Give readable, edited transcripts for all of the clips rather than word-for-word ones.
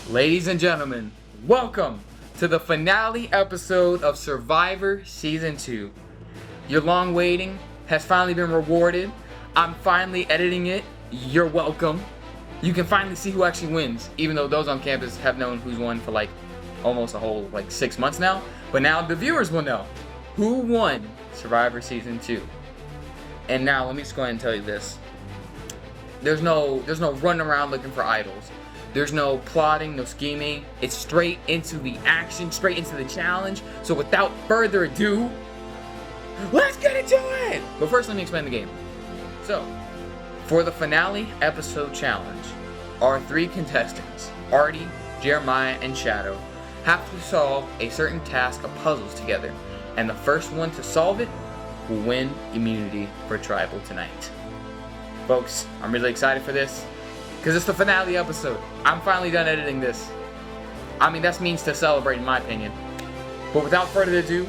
Ladies and gentlemen, welcome to the finale episode of Survivor Season 2. Your long waiting has finally been rewarded. I'm finally editing it. You're welcome. You can finally see who actually wins, even though those on campus have known who's won for almost a whole 6 months now. But now the viewers will know who won Survivor Season 2. And now let me just go ahead and tell you this. There's no running around looking for idols. There's no plotting, no scheming. It's straight into the action, straight into the challenge. So without further ado, let's get into it! But first, let me explain the game. So, for the finale episode challenge, our 3 contestants, Artie, Jeremiah, and Shadow, have to solve a certain task of puzzles together. And the first one to solve it will win immunity for Tribal tonight. Folks, I'm really excited for this, because it's the finale episode. I'm finally done editing this. I mean, that's means to celebrate in my opinion. But without further ado,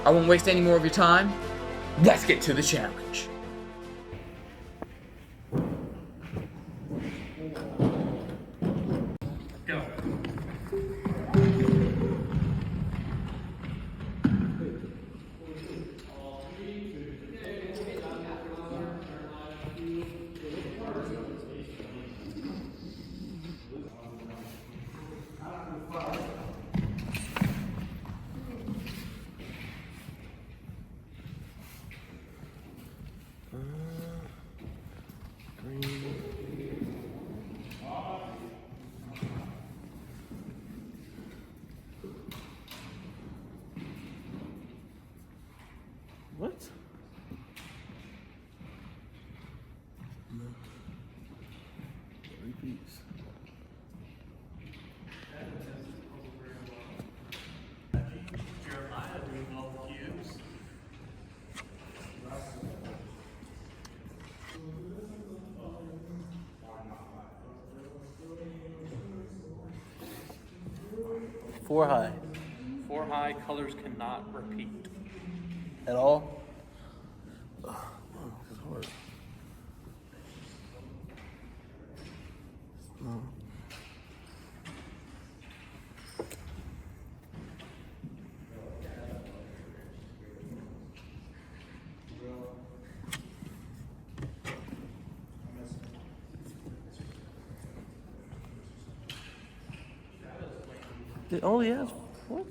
I won't waste any more of your time. Let's get to the challenge. Go. What? No. Repeats. Jeremiah doing all the cubes. Four high. 4 high, colors cannot repeat. At all? Ugh, it's hard. No. It only has what?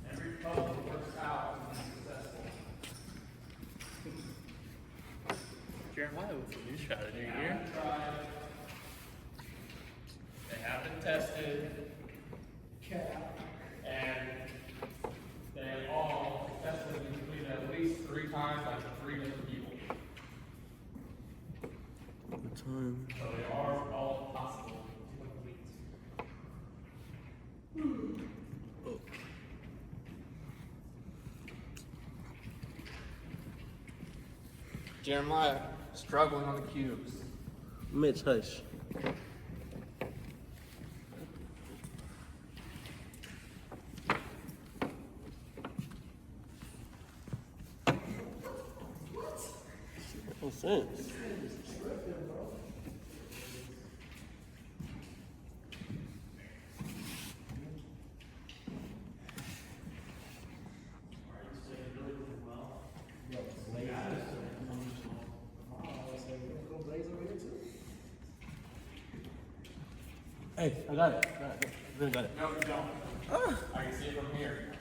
Every puzzle works out and is successful. Jeremiah with a new strategy here. They have been tested. And they all successfully completed at least 3 times by 3 different people. The time. So they are all possible to complete. Jeremiah struggling on the cubes. Mitch, hush. No sense. Hey, I got it. Really got it. No, you don't. I can see it from here.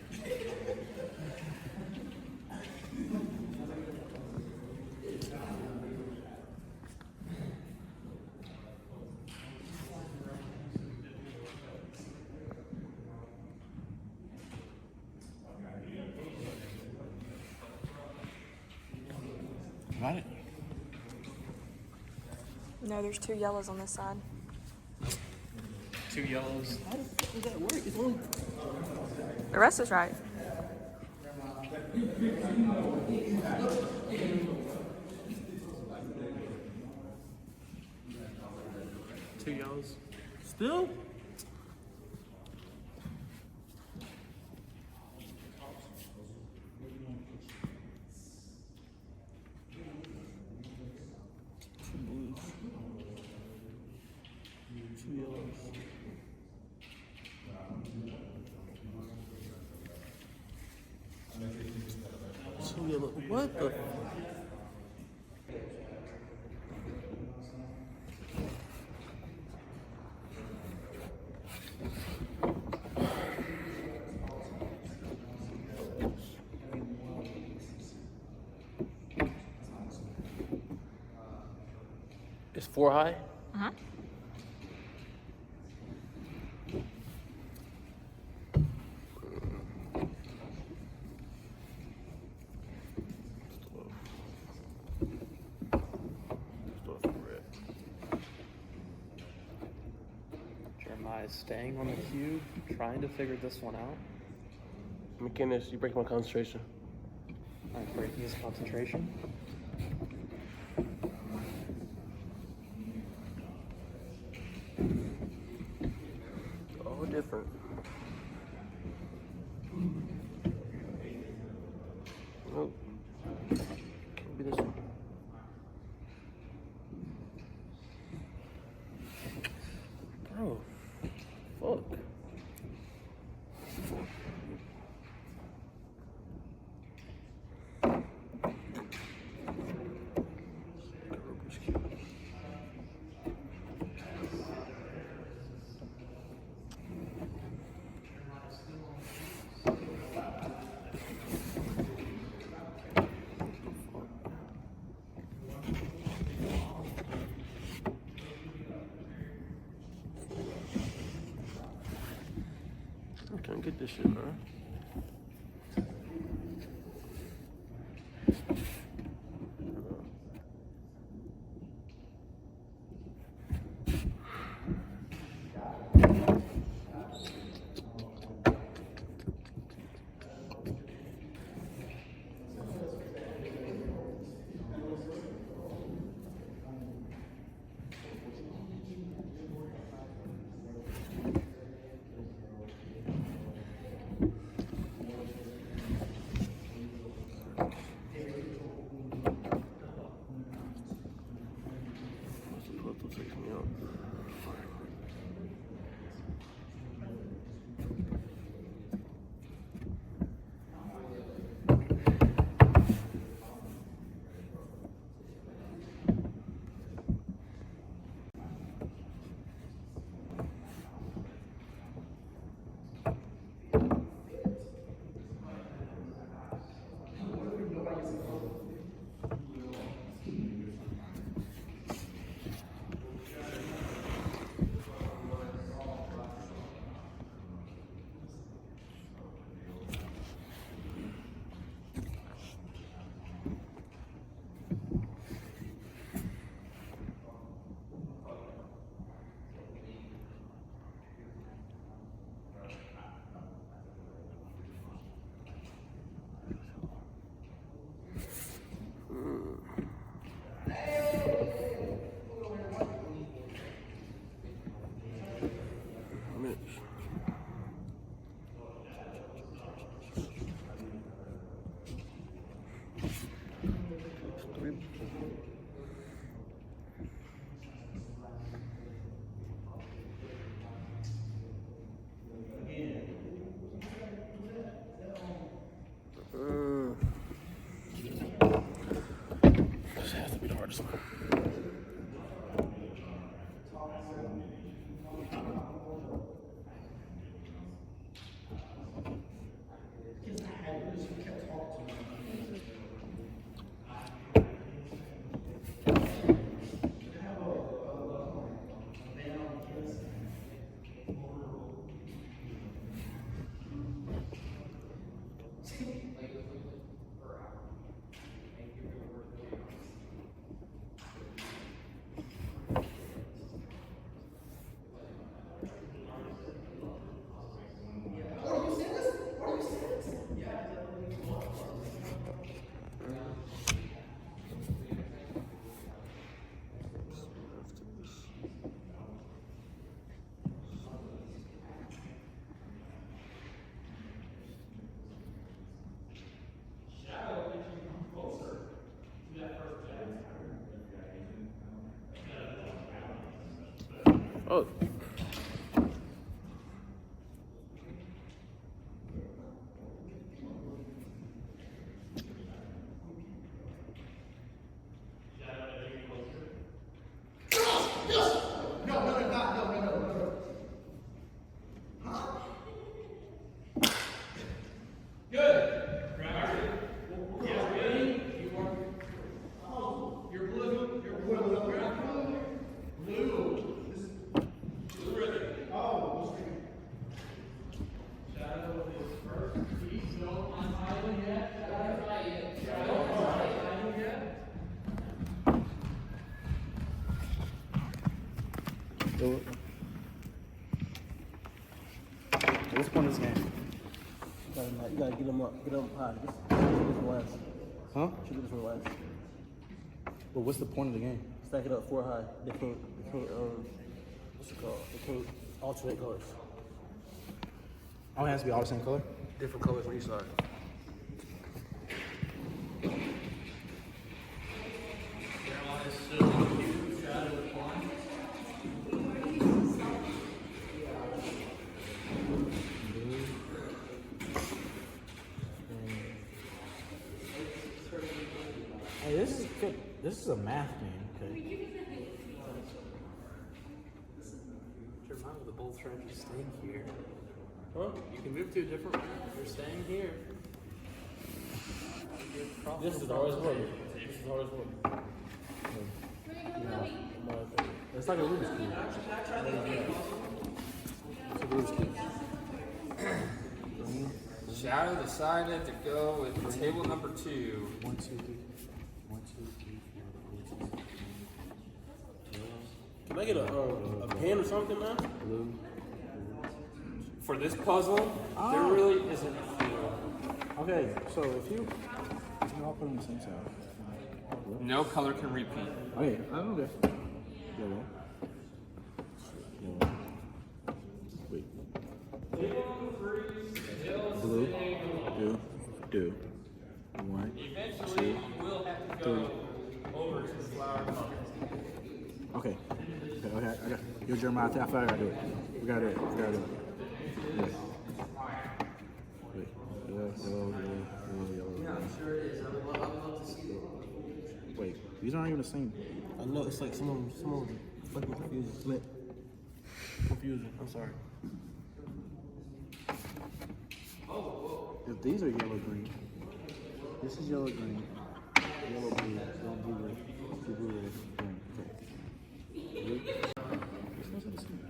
Got it. No, there's 2 yellows on this side. 2 yellows. How does that work? It's only. The rest is right. Two yellows. Still? What the? Is 4 high? Uh-huh. Jeremiah is staying on the cube, trying to figure this one out. McInnes, you break my concentration. I'm breaking his concentration. All different. Nope. Can't be this one. Bro. Fuck. I can't get this shit, bro. This has to be the hardest one. Oh. You gotta get them up. Get them high. This one last. Huh? Should do this one last. Well, what's the point of the game? Stack it up 4 high. Different what's it called? Different alternate colors. Oh, it has to be all the same color? Different colors on each side. Hey, this is good. This is a math game, okay? Your mind with the bolt thread, you're staying here. Huh? You can move to a different room. You're staying here. This is always working. This is always working. It's like a Rubik's Cube. It's a Rubik's Cube. Shadow decided to go with table number 2. 1, 2, 3. 1, 2, 3, 4, 5, 6. Can I get a pen or something, man? Blue. For this puzzle, there really isn't a field. Okay, so if you all put them on the same side. No color can repeat. Okay, I don't know. Yellow. Yellow. Wait. Blue. Do. 1, 2, 3. Okay. I got you, Jeremiah. I gotta do it. We gotta do it. Wait. Yellow. Wait, these aren't even the same. I know it's like some of them fucking confusing. Confusing. I'm sorry. If these are yellow green, this is yellow green, yellow blue, red, blue red, green. Okay. Blue. This one's the same.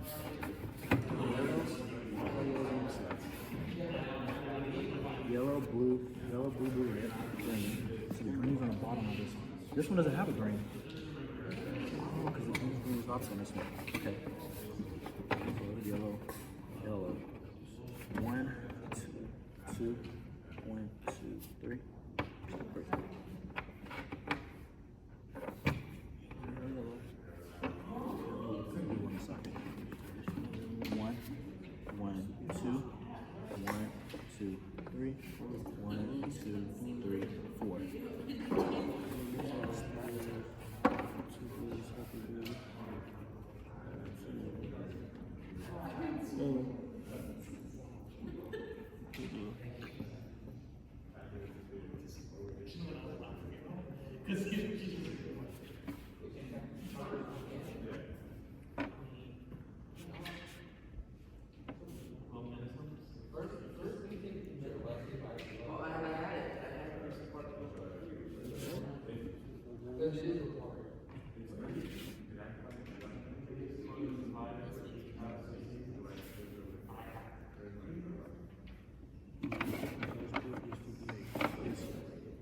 Yellow, blue, red, green. So the green's on the bottom of this one. This one doesn't have a green. Oh, because the green is opposite on this one. Okay. Yellow. 1, 2, 1, 2, 3. Perfect. One, 2, 1, 2, 3. 1, 2, 3, 4.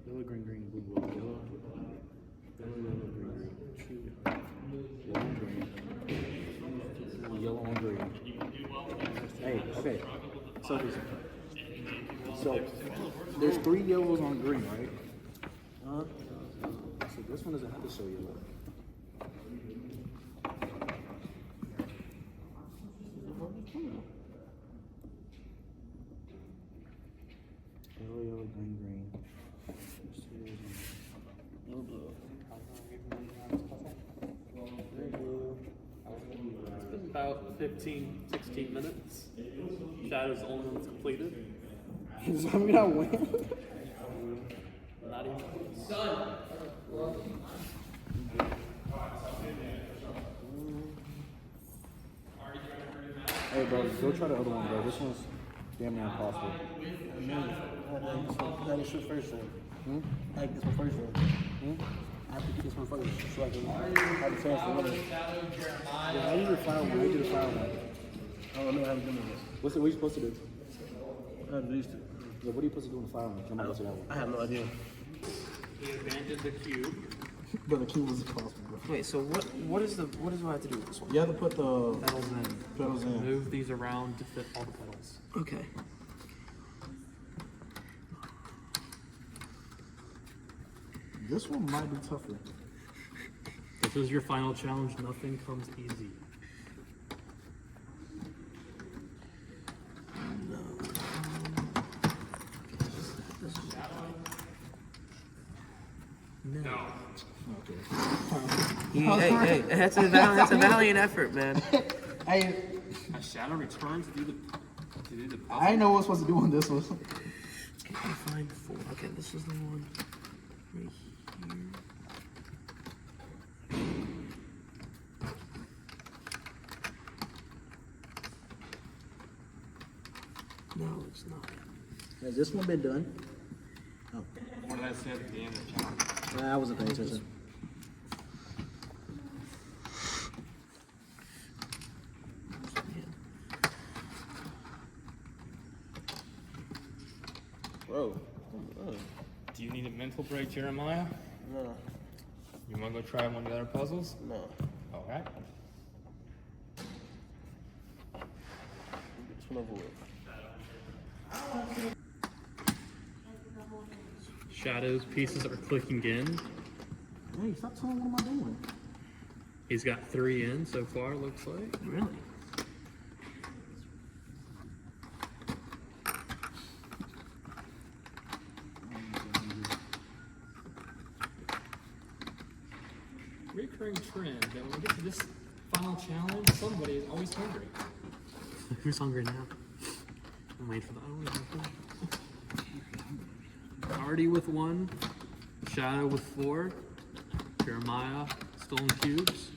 Yellow, green, blue, yellow, green, yellow, and green. Hey, okay. So there's 3 yellows on green, right? So this one doesn't have to show yellow. Yellow, green. It's been about 15, 16 minutes. Shadow's the only one that's completed. Does that mean I win? Not even. Hey, bro, go try the other one, bro. This one's damn near impossible. I had to shoot first one. I had to get this one first one. I have to get this one first so I can have a chance to win it. Yeah, I usually fire one. I do the fire one. I don't know how to do this. What are you supposed to do? I have these two. Yeah, what are you supposed to do in the fire one? Come on, let's do that one. I have no idea. He abandoned the cube. But the cube was impossible, bro. Wait, so what do I have to do with this one? You have to put the Pedals in. pedals in. Move these around to fit all the pedals. Okay. This one might be tougher. This is your final challenge. Nothing comes easy. No. Hey, that's a valiant effort, man. Hey, A shadow returns to do the puzzle. I didn't know what I was supposed to do on this one. Can I find 4? Okay, this is the one right here. No, it's not. Has this one been done? Oh, What did I say at the end of the challenge? I wasn't paying attention. Bro. Do you need a mental break, Jeremiah? No, You want to go try one of the other puzzles? no. All right. This one over with. Shadow's pieces are clicking in. Hey, stop telling me what am I doing? He's got 3 in so far, looks like. Really? Recurring trend that when we get to this final challenge, somebody is always hungry. Who's hungry now? I'm waiting for the Artie with 1, Shadow with 4, Jeremiah still in cubes.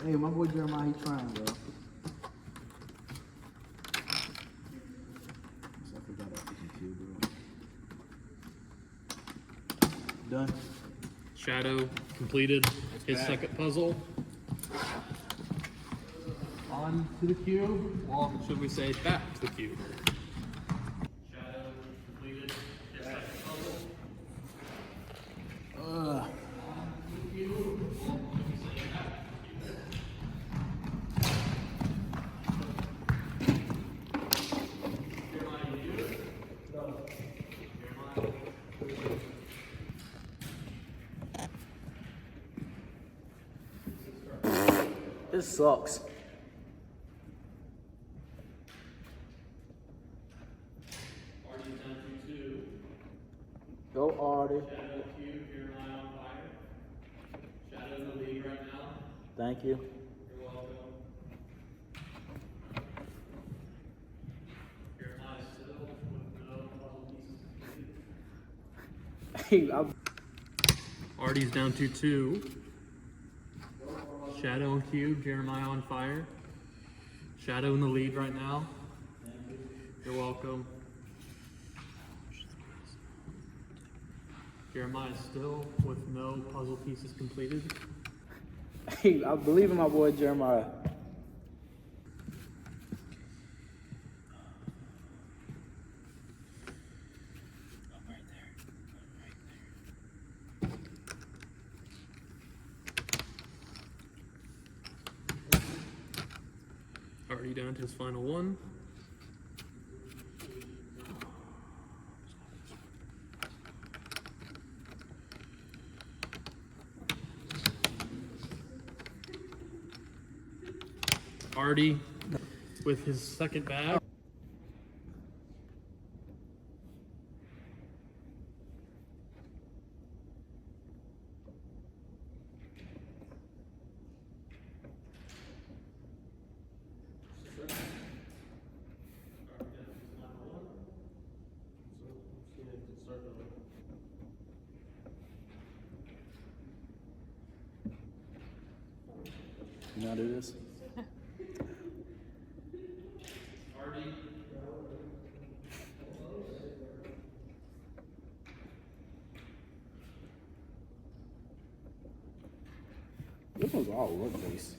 Hey, my boy Jeremiah, he trying, bro. I forgot I freaking cube, bro. Done. Shadow completed his second puzzle. On to the cube. Well, should we say back to the cube? Shadow completed his second puzzle. This sucks. Artie's down to 2. Go, Artie. Shadow cube, Jeremiah on fire. Shadow's in the lead right now. Thank you. You're welcome. Jeremiah still with no puzzle pieces completed. Hey, Artie's down to 2. Shadow and cube, Jeremiah on fire. Shadow in the lead right now. You're welcome. Jeremiah still with no puzzle pieces completed. hey, I believe in my boy Jeremiah. Already down to his final 1. Artie with his second bag. You know how to do this? This one's all over the place.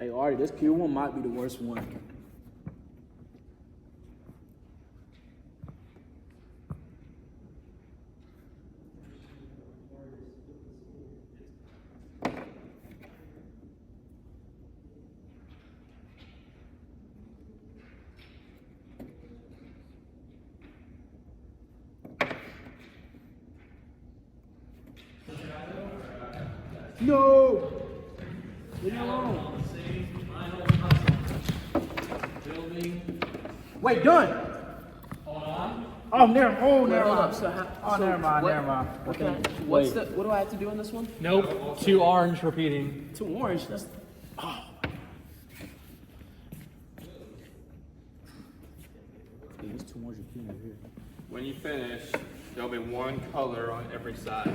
Hey, Artie, this cube one might be the worst one. No! Leave me alone. Wait, done! Oh, never mind. Never mind. Okay. What do I have to do in this one? Nope. 2 orange repeating. 2 orange. That's. There's too much repeating over here. When you finish, there'll be 1 color on every side.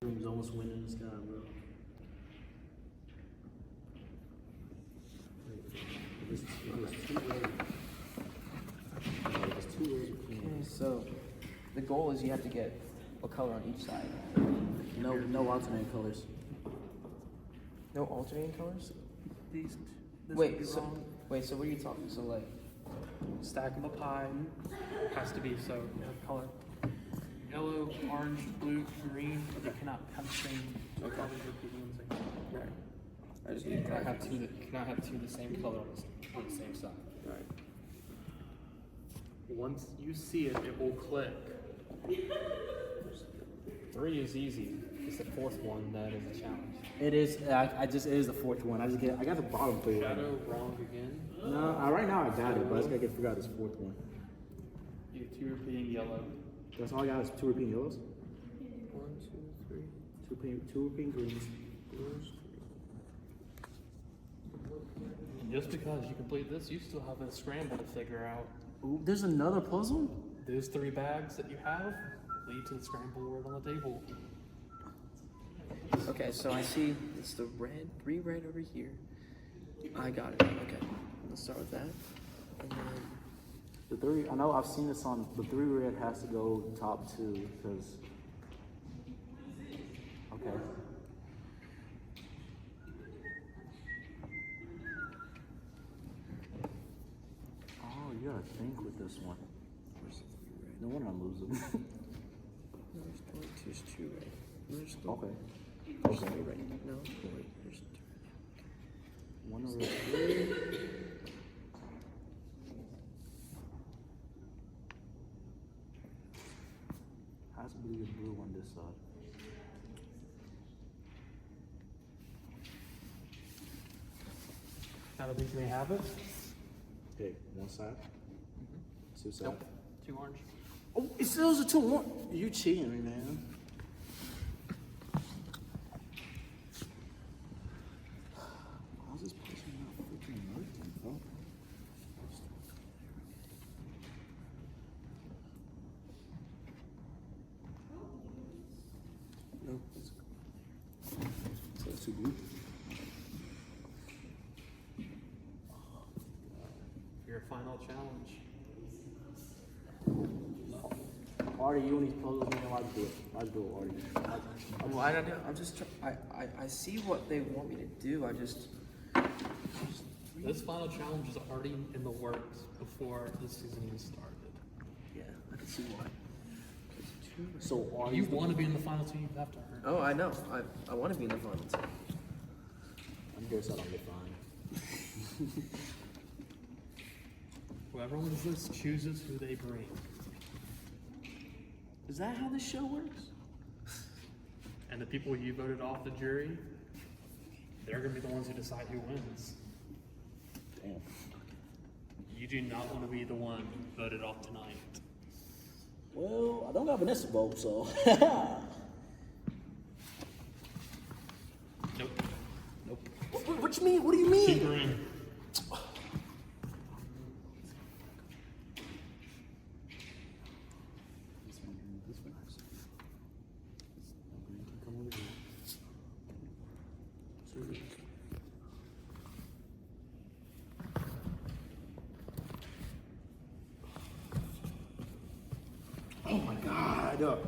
Room's almost winning this guy, bro. Okay, so the goal is you have to get a color on each side. No alternating colors. No alternating colors? These. This Wait, would be so wrong. so what are you talking? So like, Stack of a pie has to be so. You have color. Yellow, orange, blue, green. But they cannot have the same colors repeating in the same. right. I just need Cannot have 2 cannot have 2 the same color on the same side. Right. Once you see it, it will click. 3 is easy. It's the 4th one that is a challenge. It is. It is the 4th one. I got the bottom 3 right now. Shadow, wrong again. No, right now I got it, but I just gotta figure out this 4th one. You have 2 repeating yellow. That's all I got is 2 repeating yellows. 1, 2, 3. 2 repeating greens. And just because you complete this, you still have a scramble to figure out. Ooh, there's another puzzle? Those 3 bags that you have lead to the scramble word on the table. Okay, so I see it's the red, 3 red over here. I got it. Okay, let's start with that. And then The 3, I know I've seen this on, the 3 red has to go top 2, because, okay. Oh, you gotta think with this one. No wonder I'm losing. there's 2 red. There's Okay. there's 3 red. No, wait, there's 2 red. 1 over 3. Has to be the blue on this side. Now that we may have it. Okay, 1 side. 2 sides. Nope. 2 orange. Oh, it still is a 2 1. You cheating me, man. How's this person not freaking working, bro? No, So it's too blue. Your final challenge. Artie, you and these puzzles, you know how to do it. How to do it, Artie. well, I don't know. I'm just I see what they want me to do. I just This final challenge is already in the works before the season even started. yeah, I can see why. So If Artie, you want to be in the final 2, you have to earn. Oh, I know. I want to be in the final 2. I'm guess I don't get fined. Whoever wins this chooses who they bring. Is that how this show works? And the people you voted off the jury, they're going to be the ones who decide who wins. Damn. You do not want to be the one voted off tonight. Well, I don't got Vanessa vote, so. Nope. Nope. What you mean? What do you mean? Keep her in. This one. Come over here. Oh my God. tied up.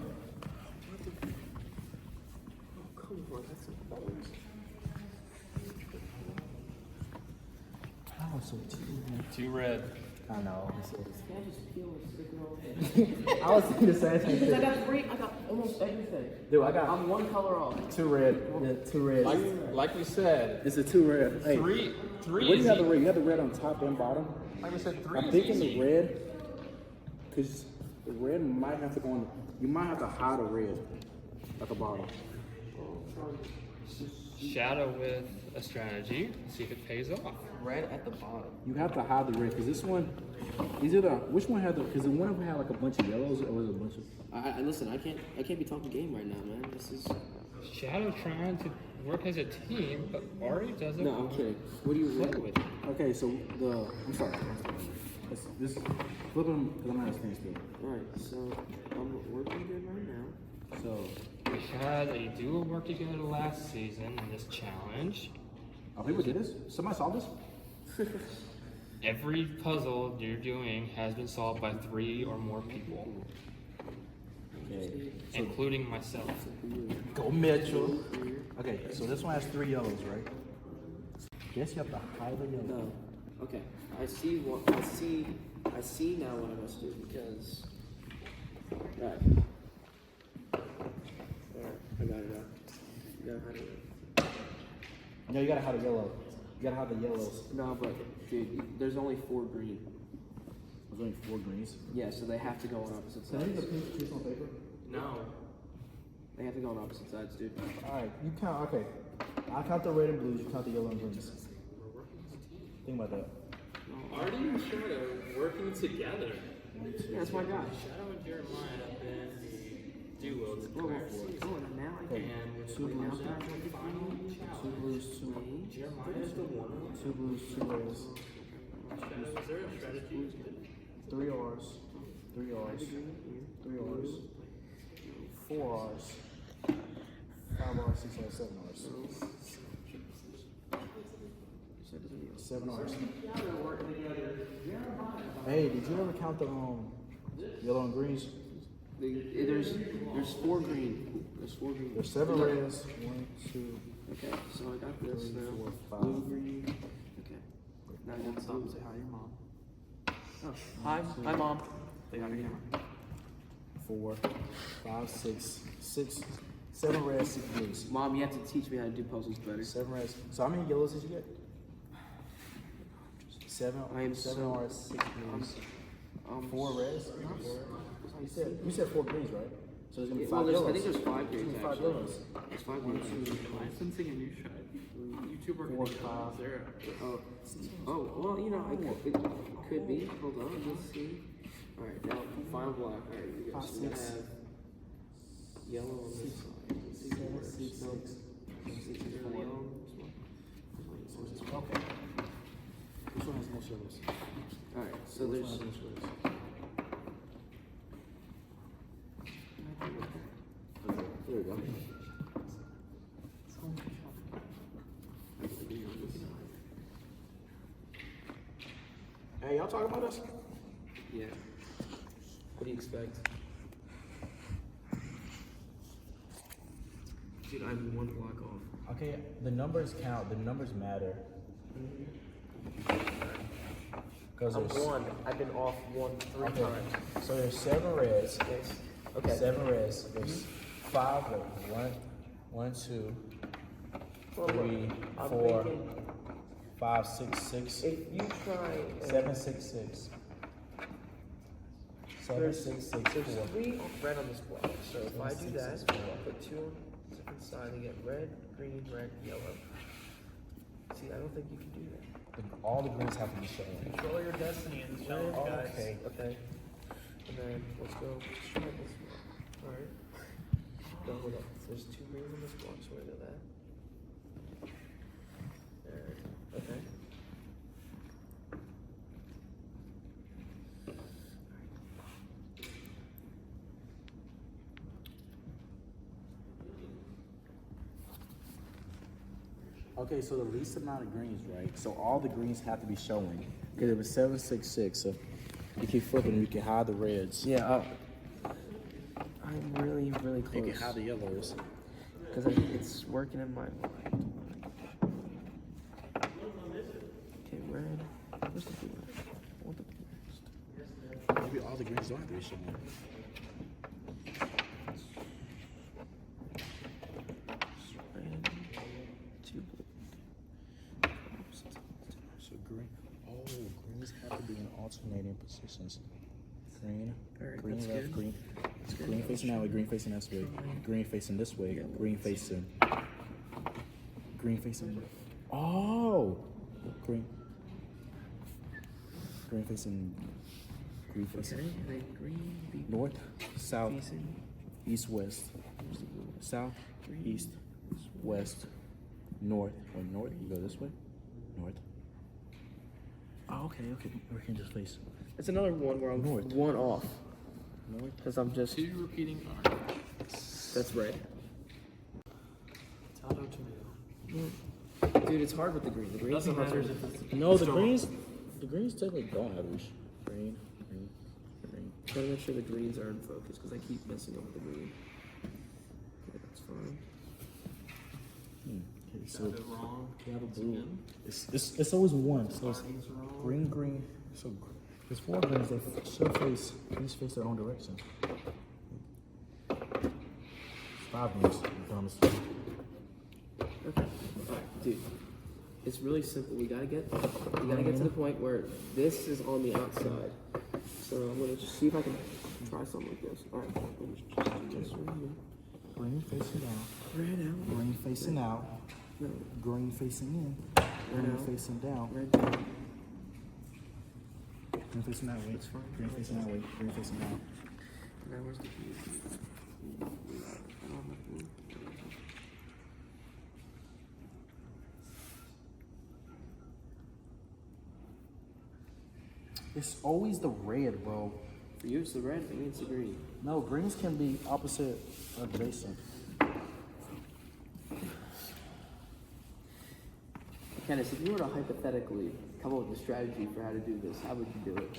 Come on, that's a bonus. Oh, so Two red. I know. I just feel it sticking on. I was thinking the same thing. I got three. I got almost everything. Dude, I got I'm one color off. 2 red. Yeah, 2 red. Like we said, It's a 2 red. Hey, three what do you is have the easy. red? You have the red on top and bottom. Like we said, three I'm is thinking easy. the red, because the red might have to go on. You might have to hide a red at the bottom. Shadow with a strategy. See if it pays off. Red at the bottom. You have to hide the red because this one, which one had the? Because the one had like a bunch of yellows or was it a bunch of? I listen. I can't be talking game right now, man. This is. Shadow trying to work as a team, but Ari doesn't. No, I'm kidding. What do you Play read? with it. Okay, so I'm sorry. This flip them because I'm not as finished yet. Alright, so I'm working good right now. So We had a duo work together last season in this challenge. oh, people did this. Somebody saw this. Every puzzle you're doing has been solved by 3 or more people, Okay. including myself. Go Mitchell. Okay, so this one has 3 yellows, right? Guess you have to hide the yellow. No. Okay. I see now what I must do because. Right. Alright, I got it out. You gotta hide it. No, you gotta hide the yellow. You gotta hide the yellows. No, but dude, there's only 4 green. There's only 4 greens. Yeah, so they have to go on opposite Can I use a sides. pink piece on paper? No. They have to go on opposite sides, dude. Alright, you count, okay. I count the red and blues, you count the yellow and greens. Think about that. Artie and Shadow working together. Yeah, that's my guy. Shadow and Jeremiah have been a duo to Oh, go and for. now I And can. with Two the blues. final challenge, 2 blues, 2 Jeremiah is the one. 2 blues, 2 reds. Shadow, is there a strategy? 3 R's. 3 R's. 3 R's. 4 R's. 5 R's, 6 R's, 7 R's. 7 R's. Hey, did you ever count the yellow and greens? There's 4 green. There's 4 green. There's 7 reds. 1, 2, Okay, so I got this 3, now. 4, 5. Blue, green. Okay. Now I got Stop and say hi to your mom. Oh, Hi, mom. Say hi to your camera. 4, 5, 6, 7 reds, 6 blues. Mom, you have to teach me how to do puzzles better. 7 reds. So how many yellows did you get? 7. I am 7 so- R's, 6 blues. 4 reds. You said 4 greens, right? So there's gonna be 5 Well, yellows. I think there's 5 There's greens gonna be 5 actually. yellows. There's 5 greens. Licensing a new shot. YouTube working 4, together. 5. Zero. Oh, well, you know, it could be. Hold on, let's see. Alright, now final block. Alright, here we go. So we have yellow on this side. Let's see if it works. No. 6 is yellow on this one. Okay. Which one has the most yellows? Alright, so Which there's. one has the most yellows? There we go. Hey, y'all talking about us? Yeah. What do you expect? Dude, I'm 1 block off. Okay, the numbers count. The numbers matter. Because I'm there's 1. I've been off 3 okay. times. So there's 7 reds. Yes. Okay. 7 reds. There's 5 of them. 1, 2, 3, 4, 5, 6, 6. If you try. 7, 6, 6. 7, 6, 6, 4. There's 3 red on this block. So if I do 6, that, 6, 4. put 2 on different side, I get red, green, red, yellow. See, I don't think you can do that. All the greens have to be shown. Control your destiny in this challenge, Oh, guys. okay. Okay. And then let's go try this one. Alright. Go hold up. There's 2 greens on this block, so we're gonna do that. Alright. Okay. Okay, so the least amount of greens, right? So all the greens have to be showing. Because it was 7, 6, 6. So you keep flipping, you can hide the reds. Yeah, I'm really, really You can close. hide the yellows. Because it's working in my mind. Okay, red. Where's the blue? I want the blue. Maybe all the greens don't have to be shown. Red, two blue. So green. Oh, greens have to be in alternating positions. Green, Alright, green that's left, good. green. That's good. Green facing that way, green facing this way. Green facing this way, Yeah. green facing. Green facing. Oh! Green. Green facing. Green facing. Okay, and then green, be North, south, facing. east, west. Where's the blue? South, east, west, north. Or north, you go this way. North. Oh, okay, okay. We can just face It's another one where I'm North. one off. north. Because I'm just. Two repeating That's red. Potato, tomato. Dude, it's hard with the green. The green Nothing matters if it's No, the greens technically don't have reach. Green, green, green. Try to make sure the greens are in focus because I keep messing up with the green. Okay, that's fine. Okay, so got it wrong. we have a blue. It's always one. So it's green, green. So there's four greens that should face. These face their own direction. Five greens. Okay. Alright, dude. It's really simple. We gotta get to the point where this is on the outside. So I'm gonna just see if I can try something like this. Alright, just right here. Green facing out. Red out. Green facing out. No, Green facing in. red Green out. facing down. Red down. Green facing that way. That's fine. Green facing that way. Green facing down. Now where's the blue? It's always the red, bro. For you it's the red, for me it's the green. No, greens can be opposite adjacent. Kenneth, if you were to hypothetically come up with a strategy for how to do this, how would you do it?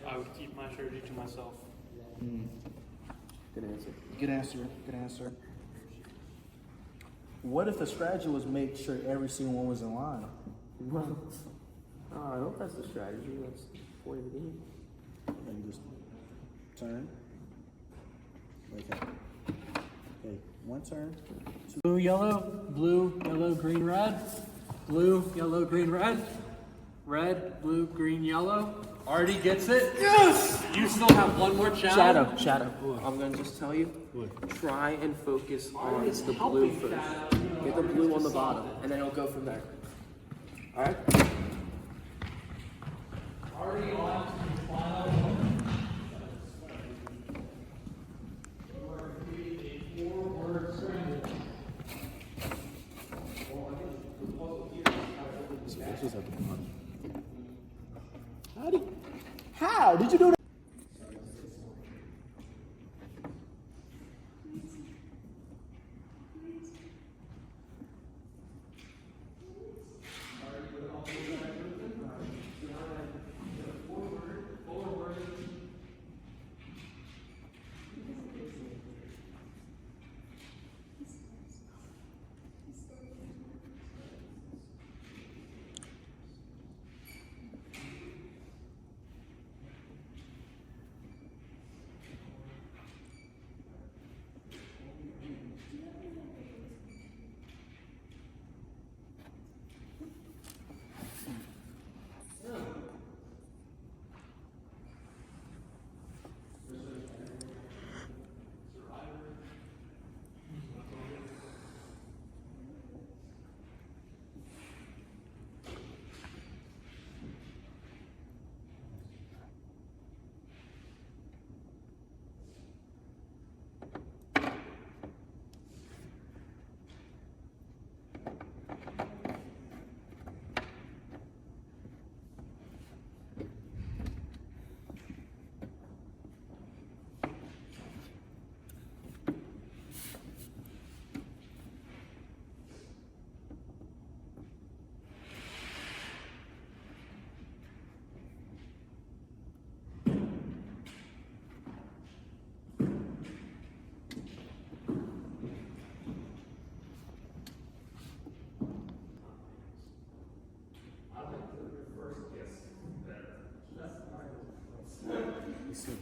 I would keep my strategy to myself. Good answer. Good answer. Good answer. What if the strategy was make sure every single one was in line? Well, I hope that's the strategy. That's the point of the game. And you just turn. Like that. Okay, one turn. Blue, yellow, green, red. Blue, yellow, green, red. Red, blue, green, yellow. Artie gets it. Yes! You still have one more challenge. Shadow. I'm gonna just tell you. Try and focus on the blue first. Get the blue on the bottom, and then it'll go from there. All right. This was at the bottom. How did you do that?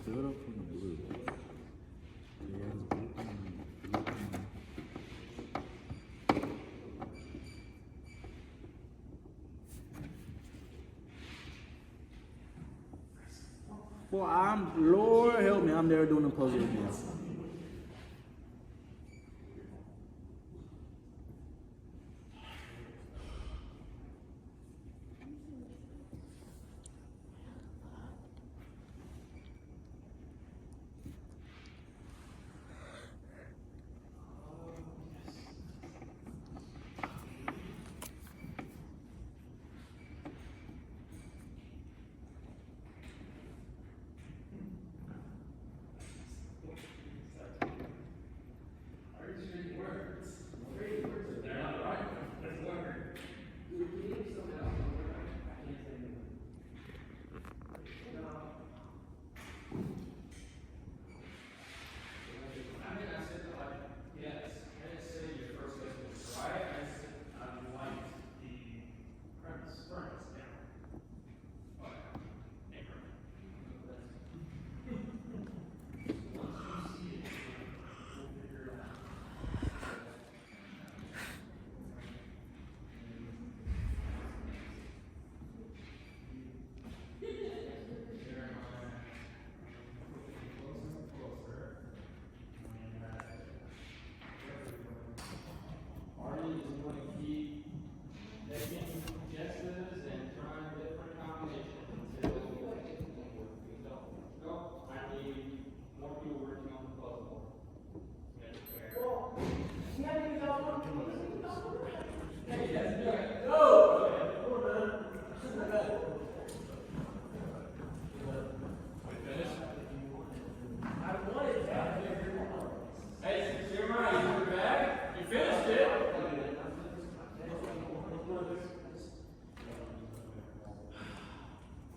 third up from the blue. Yeah, it's blue. Well, Lord help me, I'm never doing a puzzle again.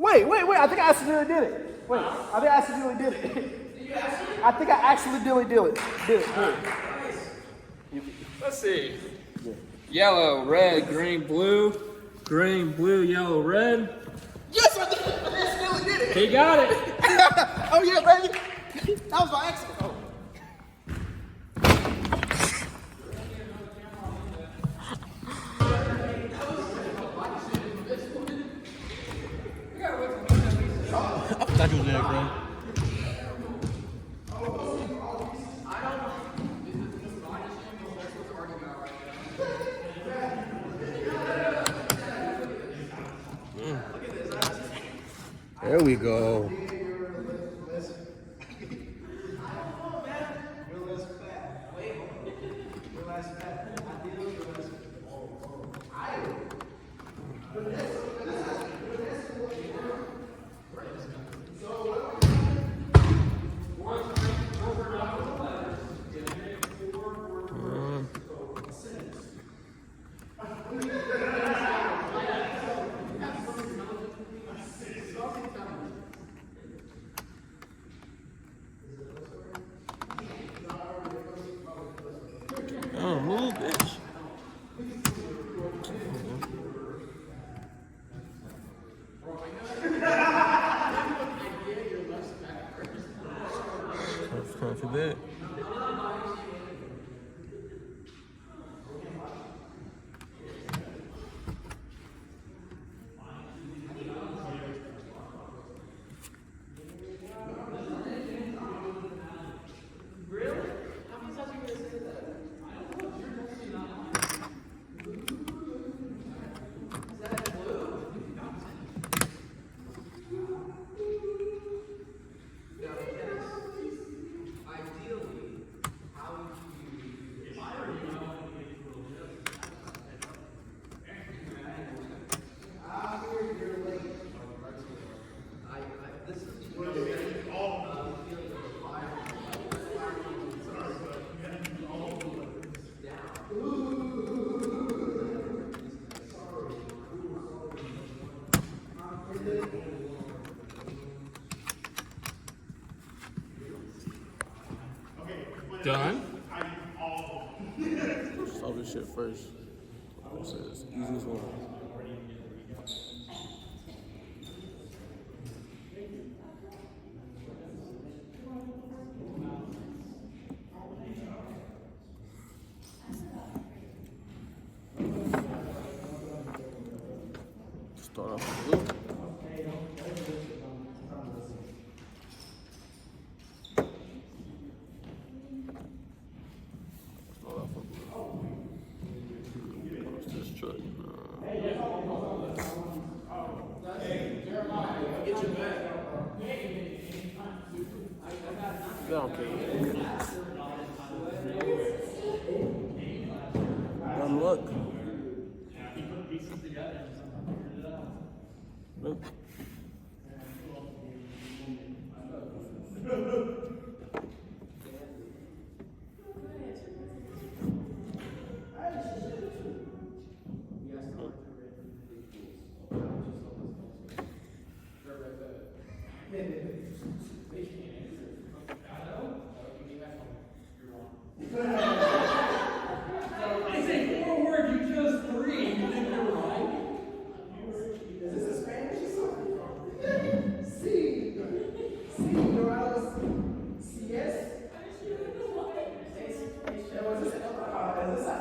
Wait, I think I accidentally did it. Wait, I think I accidentally did it. I think I actually did it. Let's see. Yellow, red, green, blue, yellow, red. Yes, I accidentally did it. He got it. Oh yeah, baby. That was by accident. Oh. I thought you was there, bro. There we go. Oh, move, bitch. Time for that. Done. Solve this shit first. This is easiest one. Start off with blue. Start off with blue. What's this truck? Get on camera. Dumb luck. Nope.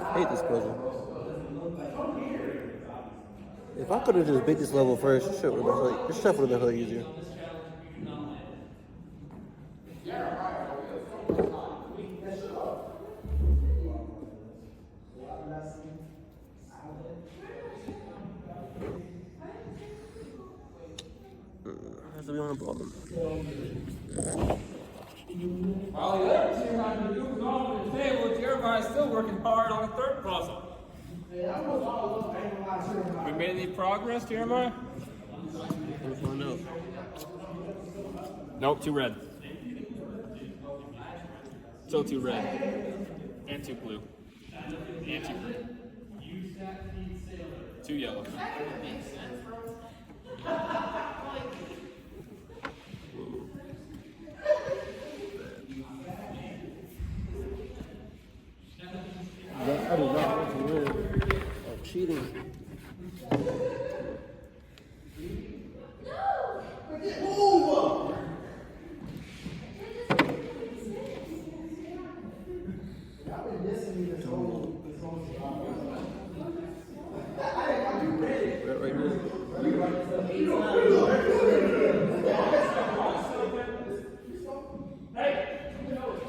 I hate this puzzle. If I could have just beat this level first, this shit would have been hella easier. Has to be on the bottom. While the other two have been moving off the table, Jeremiah's still working hard on the third puzzle. We made any progress, Jeremiah? We'll find out. Nope, too red. Still too red. And too blue. And too green. Too yellow. I do not want to win. I'm cheating. Right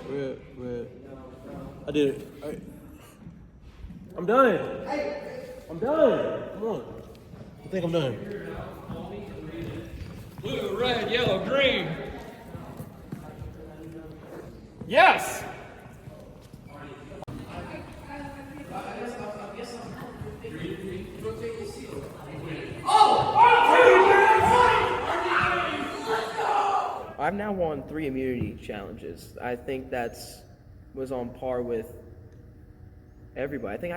here. Red. I did it. I'm done. I'm done. Come on. I think I'm done. Blue, red, yellow, green. Yes! I've now won 3 immunity challenges. I think was on par with everybody. I think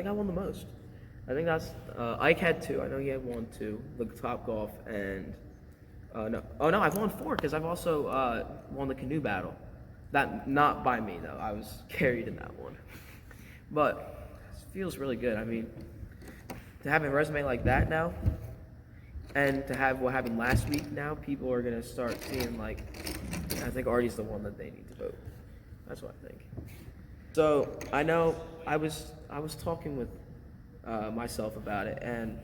I won the most. I think that's Ike had 2. I know he had 1 too. The Top Golf and no. Oh no, I've won 4 because I've also won the canoe battle. That not by me though. I was carried in that one. But it feels really good. I mean, to have a resume like that now, and to have what happened last week now, people are gonna start seeing like, I think Artie's the one that they need to vote. That's what I think. So I know I was talking with myself about it, and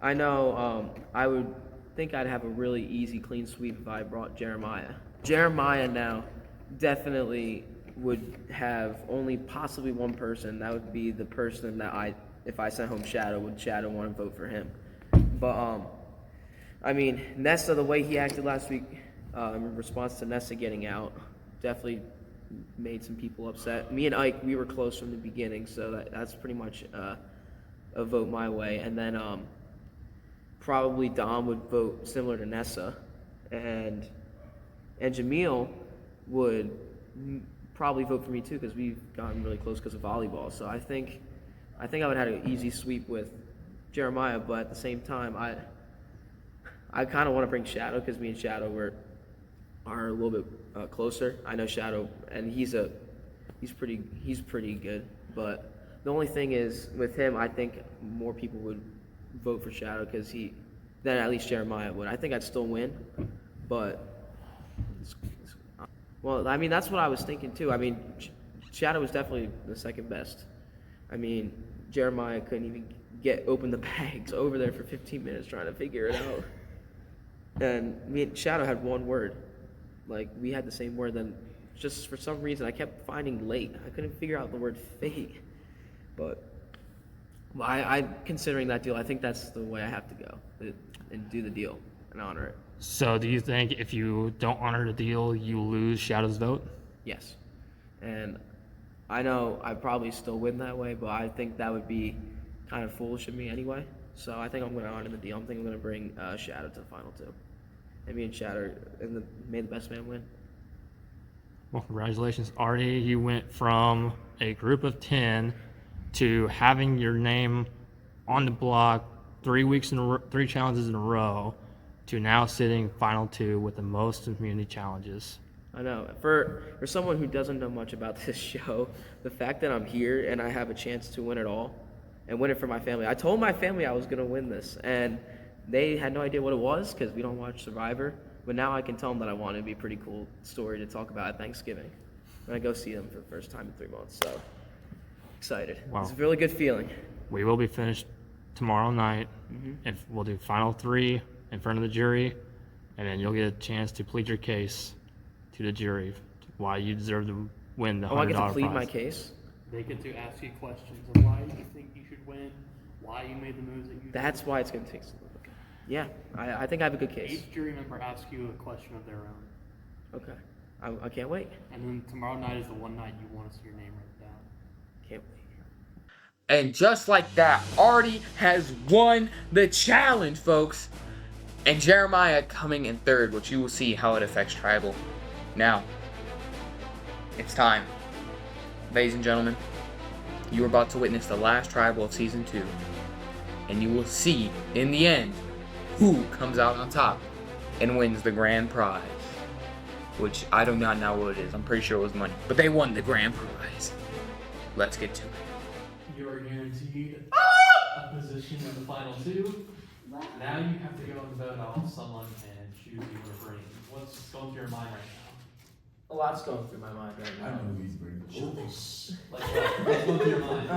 I know I would think I'd have a really easy clean sweep if I brought Jeremiah. Jeremiah now definitely would have only possibly one person. That would be the person that if I sent home Shadow, would Shadow want to vote for him? But I mean, Nessa, the way he acted last week in response to Nessa getting out, definitely made some people upset. Me and Ike, we were close from the beginning, so that's pretty much a vote my way. And then probably Dom would vote similar to Nessa, and Jamil would probably vote for me too, because we've gotten really close because of volleyball. So I think I would have had an easy sweep with Jeremiah, but at the same time, I kind of want to bring Shadow, because me and Shadow are a little bit closer. I know Shadow, and he's pretty good. But the only thing is, with him, I think more people would vote for Shadow than at least Jeremiah would. I think I'd still win, but well, I mean, that's what I was thinking too. I mean, Shadow was definitely the second best. I mean, Jeremiah couldn't even open the bags over there for 15 minutes trying to figure it out. And me and Shadow had one word. Like, we had the same word, then just for some reason I kept finding late. I couldn't figure out the word fate. But I considering that deal, I think that's the way I have to go and do the deal and honor it. So do you think if you don't honor the deal, you lose Shadow's vote? Yes. And I know I probably still win that way, but I think that would be kind of foolish of me anyway. So I think I'm going to honor the deal. I'm going to bring Shadow to the final two. And me and Shadow, may the best man win. Well, congratulations, Artie. You went from a group of 10 to having your name on the block 3 challenges in a row to now sitting final 2 with the most community challenges. I know. For someone who doesn't know much about this show, the fact that I'm here and I have a chance to win it all and win it for my family. I told my family I was going to win this, and they had no idea what it was because we don't watch Survivor. But now I can tell them that I want it. It'd be a pretty cool story to talk about at Thanksgiving when I go see them for the first time in 3 months. So excited. Wow. It's a really good feeling. We will be finished tomorrow night. If we'll do final 3 in front of the jury, and then you'll get a chance to plead your case to the jury why you deserve to win the $100 Oh, I get to prize. plead my case? They get to ask you questions of why you think you should win, why you made the moves that you did. That's why it's going to take some. Yeah, I think I have a good case. Each jury member asks you a question of their own. Okay. I can't wait. And then tomorrow night is the one night you want to see your name written down. Can't wait. And just like that, Artie has won the challenge, folks. And Jeremiah coming in third, which you will see how it affects Tribal. Now, it's time. Ladies and gentlemen, you are about to witness the last Tribal of Season 2. And you will see, in the end, who comes out on top and wins the grand prize. Which I do not know what it is. I'm pretty sure it was money. But they won the grand prize. Let's get to it. You are guaranteed a position in the final 2. Now you have to go and vote on someone and choose who you're bringing. What's going through your mind right now? A lot's going through my mind right now. Like what's going through your mind?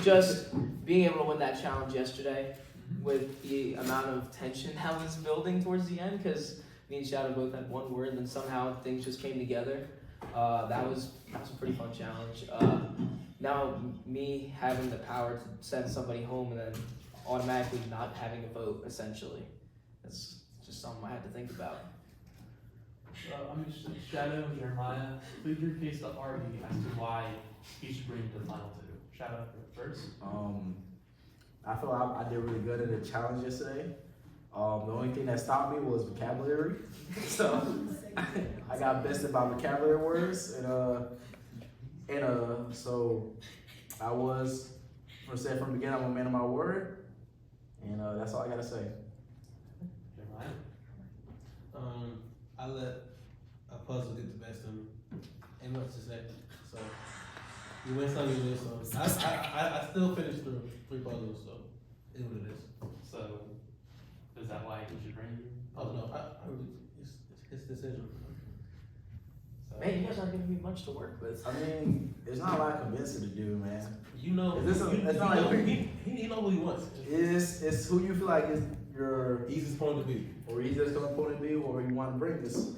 Just being able to win that challenge yesterday with the amount of tension that was building towards the end, because me and Shadow both had one word and then somehow things just came together. That was a pretty fun challenge. Now me having the power to send somebody home and then automatically not having a vote, essentially. That's just something I had to think about. Shadow and Jeremiah, plead your case to Artie as to why he should bring you to the final 2. Shadow first. I feel I did really good at the challenge yesterday. The only thing that stopped me was vocabulary. So I got bested by vocabulary words, and so I was, from the beginning, I'm a man of my word, and that's all I gotta say. Jeremiah. I let a puzzle get the best of me. Ain't much to say. So you win some, you lose some. I still finished through 3 puzzles, so it's what it is. So is that why he should bring you? Oh no, it's his decision. So, Man, you guys aren't giving me much to work with. I mean, it's not a lot of convincing to do, man. You know, Is this he know what he wants. It's who you feel like is your Easiest point to be. or easiest opponent to be, or you want to bring this.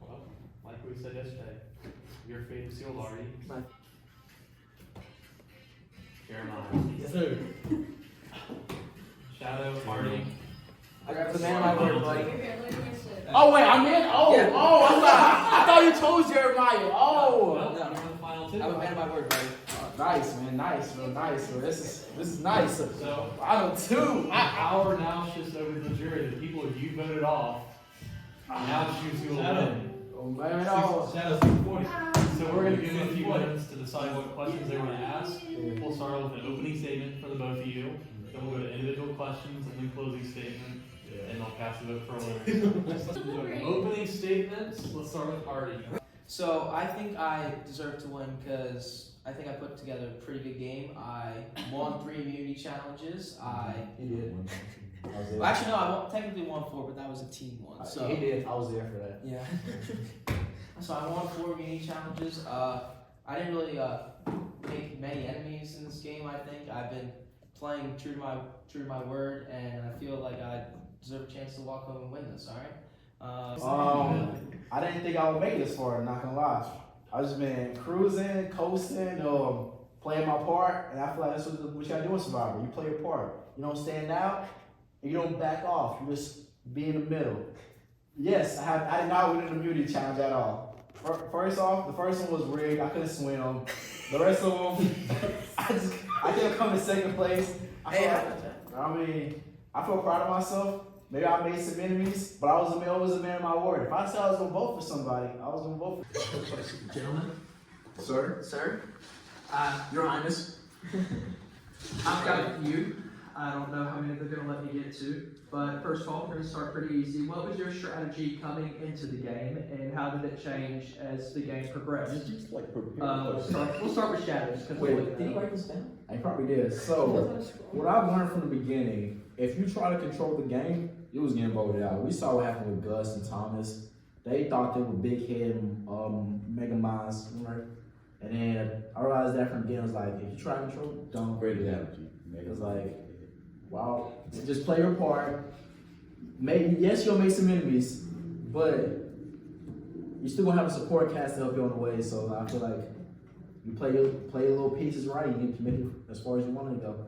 well, like we said yesterday, your fate is sealed, Artie. My- Jeremiah. Yes, sir. Shadow, Artie. I got the man of my word, buddy. Oh wait, I'm in. Oh, Yeah. I thought you told Jeremiah. Well, you're in the final 2. I'm a man of my word, buddy. Nice, man. Nice, real nice. Bro. This is nice. So Final 2. our now shifts over to the jury. The people you voted off now choose who will win. Oh man, oh. Shadow's 640. So we're going to give you a few minutes to decide what questions they want to ask. We'll start with an opening statement for the both of you. Then we'll go to individual questions and then closing statement. And I'll pass the vote for a winner. Opening statements. Let's start with Artie. So I think I deserve to win because I think I put together a pretty good game. I won 3 immunity challenges. He did. I was there. Well, actually, no, I technically won 4, but that was a team one. So He did. I was there for that. yeah. So I won 4 immunity challenges. I didn't really make many enemies in this game. I think I've been playing true to my word, and I feel like I deserve a chance to walk home and win this. All right. I didn't think I would make this far. Not gonna lie. I just been cruising, coasting, playing my part, and I feel like that's what you gotta do in Survivor. You play your part. You don't stand out, and you don't back off. You just be in the middle. Yes, I did not win the immunity challenge at all. First off, the first one was rigged. I couldn't swim. The rest of them, I didn't come in second place. I feel proud of myself. Maybe I made some enemies, but I was always a man of my word. If I said I was gonna vote for somebody, I was gonna vote for. Gentlemen, Sir. Your Highness, I've got a few. I don't know how many they're going to let me get to, but first of all, we're going to start pretty easy. What was your strategy coming into the game, and how did it change as the game progressed? Just like We'll start with Shadows. Wait, did he write this down? I probably did. So, what I've learned from the beginning, if you try to control the game, you was getting voted out. We saw what happened with Gus and Thomas. They thought they were big head, mega minds, right? And then I realized that from the beginning, I was like, if you try to control, don't. Great energy. It was like, wow, just play your part. Yes, you'll make some enemies, but you still gonna have a support cast to help you on the way. So I feel like you play your little pieces right, you can make it as far as you want to go.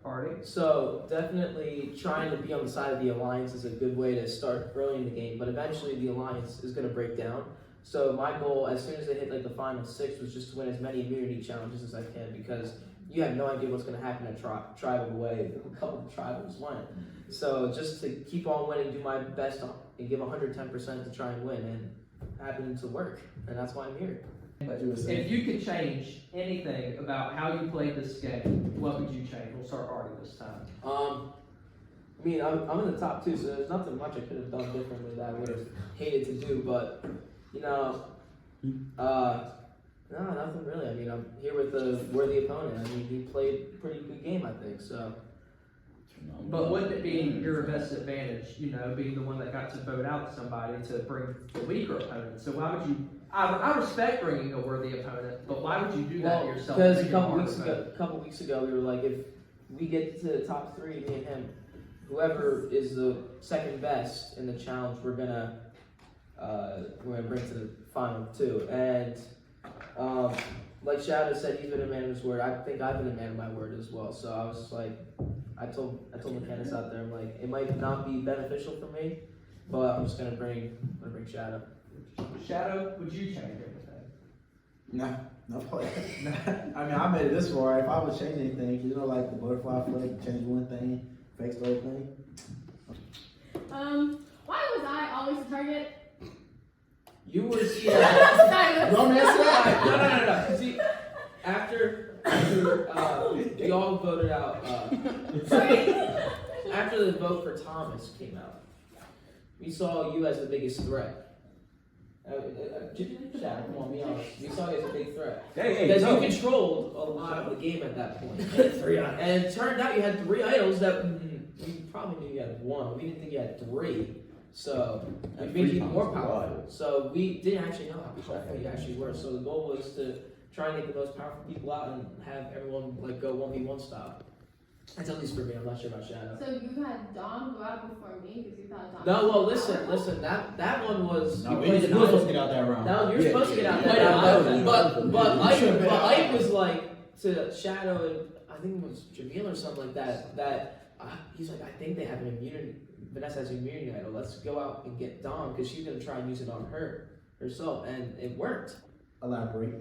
Party. So definitely trying to be on the side of the Alliance is a good way to start early in the game, but eventually the Alliance is going to break down. So my goal, as soon as they hit like the final 6, was just to win as many immunity challenges as I can, because you have no idea what's going to happen at Tribe of the Way. A couple of tribals won. So just to keep on winning, do my best and give 110% to try and win, and happening to work, and that's why I'm here. If you could change anything about how you played this game, what would you change? We'll start Artie this time. I mean, I'm in the top 2, so there's nothing much I could have done differently that I would have hated to do, but, you know, no, nothing really. I mean, I'm here with a worthy opponent. I mean, he played a pretty good game, I think, so. But wouldn't it be your best advantage, you know, being the one that got to vote out somebody to bring the weaker opponent? So why would you, I respect bringing a worthy opponent, but why would you do that yourself? Because a couple weeks ago, we were like, if we get to the top 3, me and him, whoever is the second best in the challenge, we're gonna bring to the final 2. And like Shadow said, he's been a man of his word. I think I've been a man of my word as well. So I was just like, I told McKennis out there, I'm like, it might not be beneficial for me, but I'm just gonna bring Shadow. Shadow, would you change anything? No play. I mean, I made it this far. If I would change anything, you know, like the butterfly flag, change one thing, fix the whole thing. Why was I always the target? You were Don't answer that. No. See, after we all voted out, after the vote for Thomas came out, we saw you as the biggest threat. Shaq, come on, be honest. We saw you as a big threat. Because you controlled a lot of the game at that point. And it turned out you had 3 idols that we probably knew you had 1. We didn't think you had 3. So it made you more powerful. So we didn't actually know how powerful you actually were. So the goal was to try and get the most powerful people out and have everyone like go 1v1 style. That's at least for me. I'm not sure about Shadow. So you had Dom go out before me because you thought Dom. No, well, listen. That one was. No, we were supposed to get out that round. No, you're supposed to get out that round. But Ike was like to Shadow and I think it was Jamil or something like that. He's like, I think they have an immunity. Vanessa has an immunity idol. Let's go out and get Dom because she's gonna try and use it on herself, and it worked. Elaborate.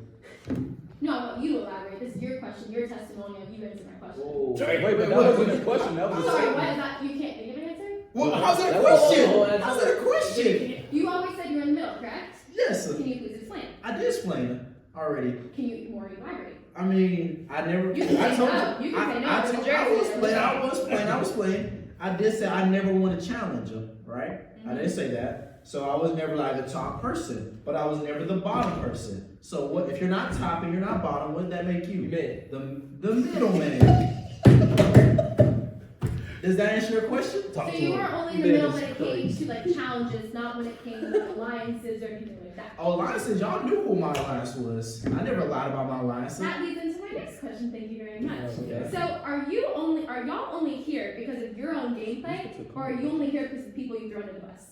No, I want you to elaborate. This is your question, your testimonial. You answer my question. Oh. Wait, that wasn't a question. That was I'm sorry, what is that? You can't think of an answer? Well, how's that a question? How's that a question? You always said you're in the middle, correct? Yes. Can you please explain? I did explain it already. Can you more elaborate? I mean, I never. You can I say told no. You can say no. I It's told. a jersey. I was playing. I did say I never won a challenger, right? I didn't say that. So I was never like the top person, but I was never the bottom person. So what if you're not top and you're not bottom? What did that make you? Mid. The middle man. Does that answer your question? So you were only in the middle when it came to like challenges, not when it came to like alliances or anything like that. Oh, alliances, y'all knew who my alliance was. I never lied about my alliances. That leads into my next question. Thank you very much. Okay. So are y'all only here because of your own gameplay, or are you only here because of the people you throw under the bus?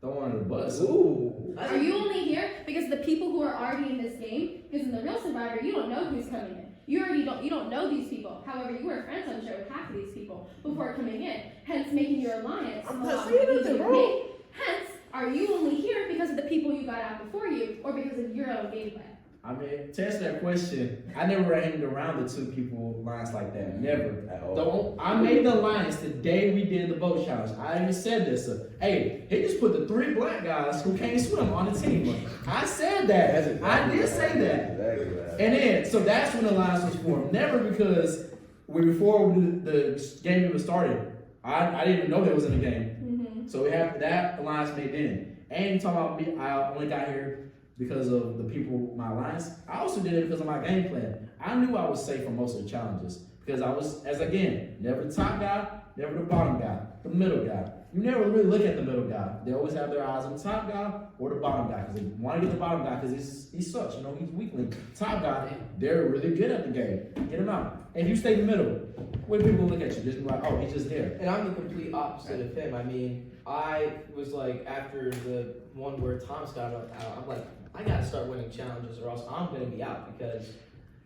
Throw under the bus. Ooh. Are you only here because of the people who are already in this game? Because in the real Survivor, you don't know who's coming in. You don't know these people. However, you were friends, I'm sure, with half of these people before coming in. Hence, making your alliance. I'm not saying nothing wrong. Hence, are you only here because of the people you got out before you, or because of your own gameplay? I mean, to answer that question, I never hanged around the two people lines like that. Never. At all. I made the alliance the day we did the boat challenge. I even said this. Hey, he just put the 3 black guys who can't swim on the team. I said that. I did say that. And then, so that's when the alliance was formed. Never because before the game even started, I didn't even know that was in the game. Mm-hmm. So we have that alliance made then. And you talking about me, I only got here because of the people, my alliance. I also did it because of my game plan. I knew I was safe for most of the challenges because I was, as again, never the top guy, never the bottom guy, the middle guy. You never really look at the middle guy. They always have their eyes on the top guy or the bottom guy because they want to get the bottom guy because he sucks, he's weakling. Top guy, they're really good at the game. Get him out. And if you stay in the middle, when people look at you, just be like, oh, he's just there. And I'm the complete opposite of him. I mean, I was like, after the one where Thomas got out, I'm like, I gotta start winning challenges or else I'm gonna be out because